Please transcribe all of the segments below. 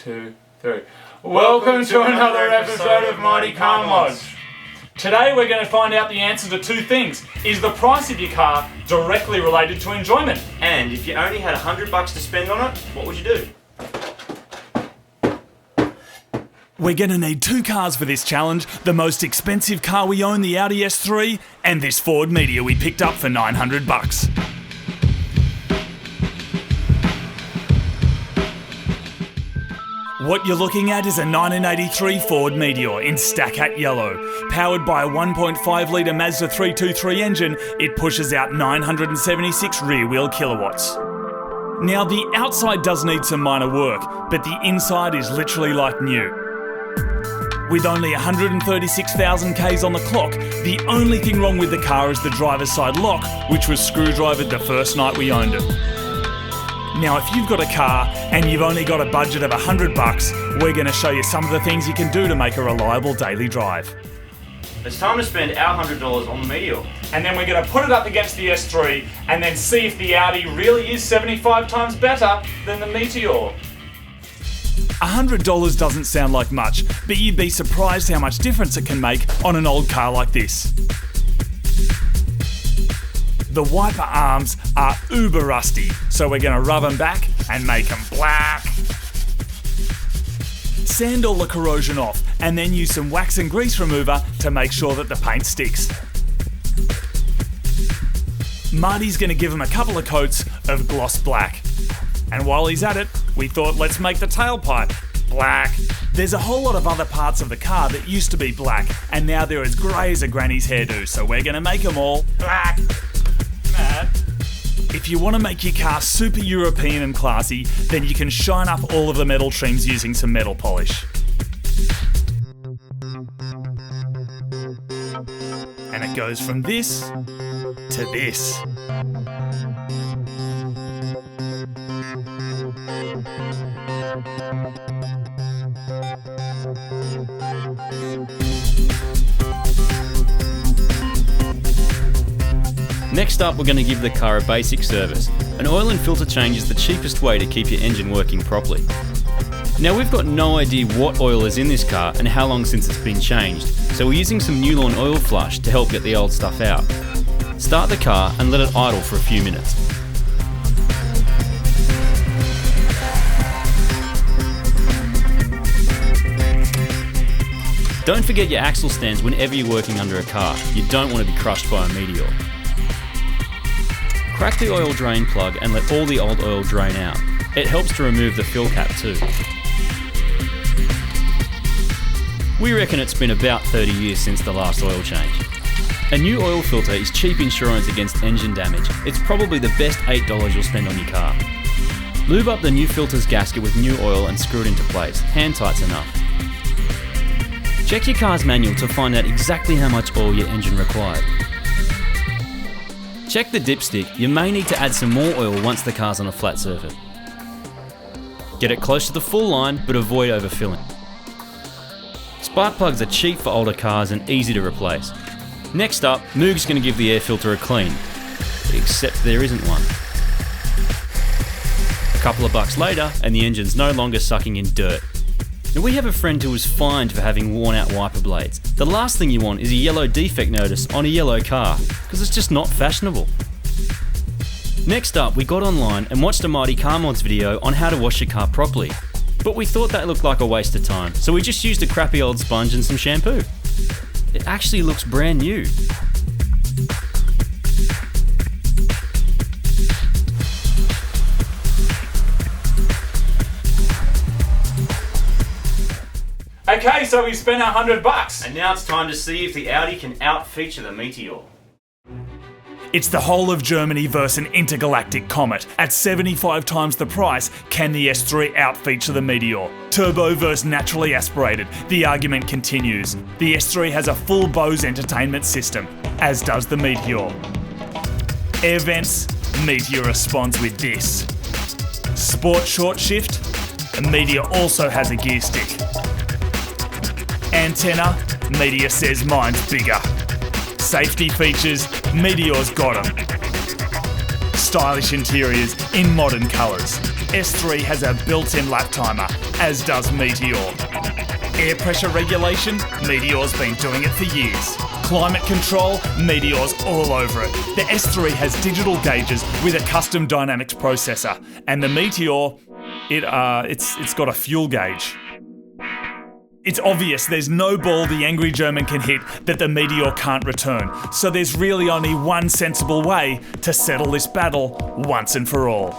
2, 3. Welcome to another episode of Mighty Car Mods. Today we're going to find out the answer to two things. Is the price of your car directly related to enjoyment? And if you only had $100 to spend on it, what would you do? We're going to need two cars for this challenge, the most expensive car we own, the Audi S3, and this Ford Meteor we picked up for $900. What you're looking at is a 1983 Ford Meteor in Stackhat yellow. Powered by a 1.5 litre Mazda 323 engine, it pushes out 976 rear-wheel kilowatts. Now the outside does need some minor work, but the inside is literally like new. With only 136,000 Ks on the clock, the only thing wrong with the car is the driver's side lock, which was screwdrivered the first night we owned it. Now if you've got a car and you've only got a budget of $100, we're going to show you some of the things you can do to make a reliable daily drive. It's time to spend our $100 on the Meteor. And then we're going to put it up against the S3 and then see if the Audi really is 75 times better than the Meteor. $100 doesn't sound like much, but you'd be surprised how much difference it can make on an old car like this. The wiper arms are uber rusty, so we're going to rub them back and make them black. Sand all the corrosion off and then use some wax and grease remover to make sure that the paint sticks. Marty's going to give them a couple of coats of gloss black. And while he's at it, we thought let's make the tailpipe black. There's a whole lot of other parts of the car that used to be black and now they're as grey as a granny's hairdo, so we're going to make them all black. Mad. If you want to make your car super European and classy, then you can shine up all of the metal trims using some metal polish. And it goes from this to this. Next up, we're going to give the car a basic service. An oil and filter change is the cheapest way to keep your engine working properly. Now we've got no idea what oil is in this car and how long since it's been changed, so we're using some Newlawn oil flush to help get the old stuff out. Start the car and let it idle for a few minutes. Don't forget your axle stands whenever you're working under a car. You don't want to be crushed by a Meteor. Crack the oil drain plug and let all the old oil drain out. It helps to remove the fill cap too. We reckon it's been about 30 years since the last oil change. A new oil filter is cheap insurance against engine damage. It's probably the best $8 you'll spend on your car. Lube up the new filter's gasket with new oil and screw it into place. Hand tight's enough. Check your car's manual to find out exactly how much oil your engine required. Check the dipstick. You may need to add some more oil once the car's on a flat surface. Get it close to the full line, but avoid overfilling. Spark plugs are cheap for older cars and easy to replace. Next up, Moog's going to give the air filter a clean, except there isn't one. A couple of bucks later, and the engine's no longer sucking in dirt. Now we have a friend who was fined for having worn out wiper blades. The last thing you want is a yellow defect notice on a yellow car, because it's just not fashionable. Next up, we got online and watched a Mighty Car Mods video on how to wash your car properly. But we thought that looked like a waste of time, so we just used a crappy old sponge and some shampoo. It actually looks brand new. Okay, so we spent $100. And now it's time to see if the Audi can out-feature the Meteor. It's the whole of Germany versus an intergalactic comet. At 75 times the price, can the S3 out-feature the Meteor? Turbo versus naturally aspirated. The argument continues. The S3 has a full Bose entertainment system, as does the Meteor. Air vents, Meteor responds with this. Sport short shift, Meteor also has a gear stick. Antenna, Meteor says mine's bigger. Safety features, Meteor's got them. Stylish interiors in modern colours. S3 has a built-in lap timer, as does Meteor. Air pressure regulation, Meteor's been doing it for years. Climate control, Meteor's all over it. The S3 has digital gauges with a custom dynamics processor, and the Meteor, it's got a fuel gauge. It's obvious there's no ball the angry German can hit that the Meteor can't return, so there's really only one sensible way to settle this battle once and for all.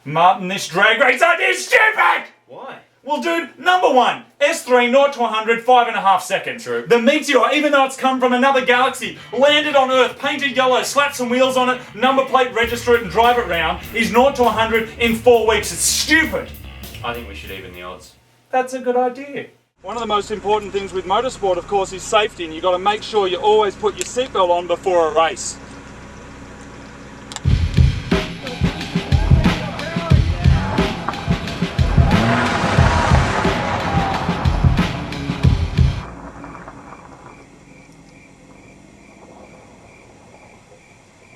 Martin, this drag race idea is stupid! Why? Well, dude, number one, S3 0 to 100, 5.5 seconds. True. The Meteor, even though it's come from another galaxy, landed on Earth, painted yellow, slapped some wheels on it, number plate, register it and drive it round, is 0 to 100 in 4 weeks. It's stupid. I think we should even the odds. That's a good idea. One of the most important things with motorsport, of course, is safety, and you've got to make sure you always put your seatbelt on before a race.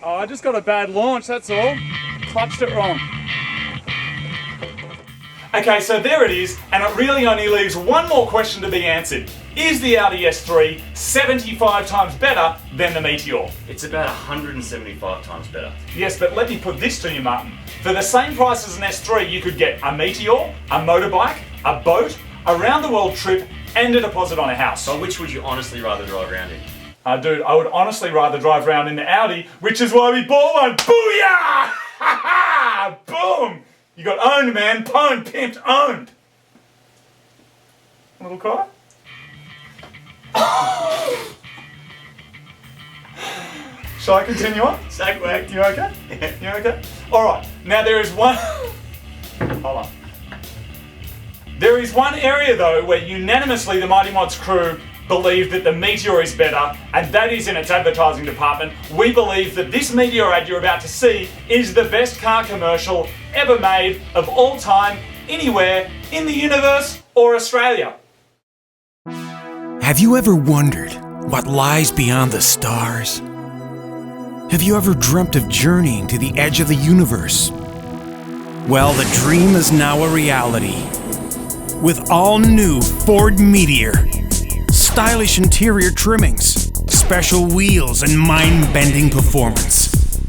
Oh, I just got a bad launch, that's all. Clutched it wrong. Okay, so there it is, and it really only leaves one more question to be answered. Is the Audi S3 75 times better than the Meteor? It's about 175 times better. Yes, but let me put this to you, Martin. For the same price as an S3, you could get a Meteor, a motorbike, a boat, a round-the-world trip, and a deposit on a house. So which would you honestly rather drive around in? Dude, I would honestly rather drive around in the Audi, which is why we bought one. Booyah! Ha ha! Boom! You got owned, man. Pwned, pimped, owned. A little cry? Shall I continue on? Segway. You okay? You okay? Alright, now there is one... Hold on. There is one area though where unanimously the Mighty Mods crew believe that the Meteor is better, and that is in its advertising department. We believe that this Meteor ad you're about to see is the best car commercial ever made of all time, anywhere, in the universe or Australia. Have you ever wondered what lies beyond the stars? Have you ever dreamt of journeying to the edge of the universe? Well, the dream is now a reality. With all new Ford Meteor. Stylish interior trimmings, special wheels, and mind-bending performance.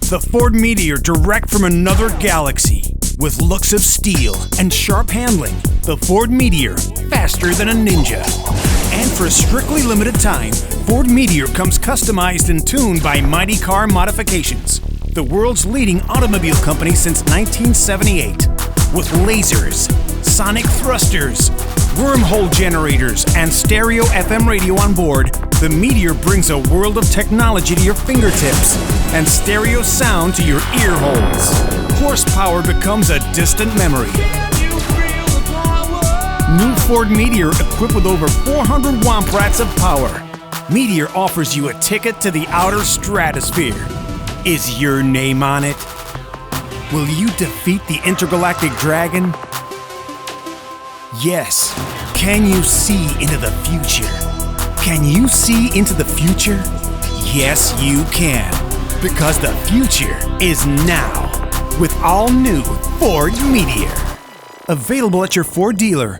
The Ford Meteor, direct from another galaxy. With looks of steel and sharp handling, the Ford Meteor, faster than a ninja. And for a strictly limited time, Ford Meteor comes customized and tuned by Mighty Car Modifications, the world's leading automobile company since 1978. With lasers, sonic thrusters, wormhole generators, and stereo FM radio on board, the Meteor brings a world of technology to your fingertips and stereo sound to your ear holes. Horsepower becomes a distant memory. New Ford Meteor equipped with over 400 Womp-Rats of power. Meteor offers you a ticket to the outer stratosphere. Is your name on it? Will you defeat the intergalactic dragon? Yes. Can you see into the future? Can you see into the future? Yes, you can. Because the future is now. With all new Ford Meteor. Available at your Ford dealer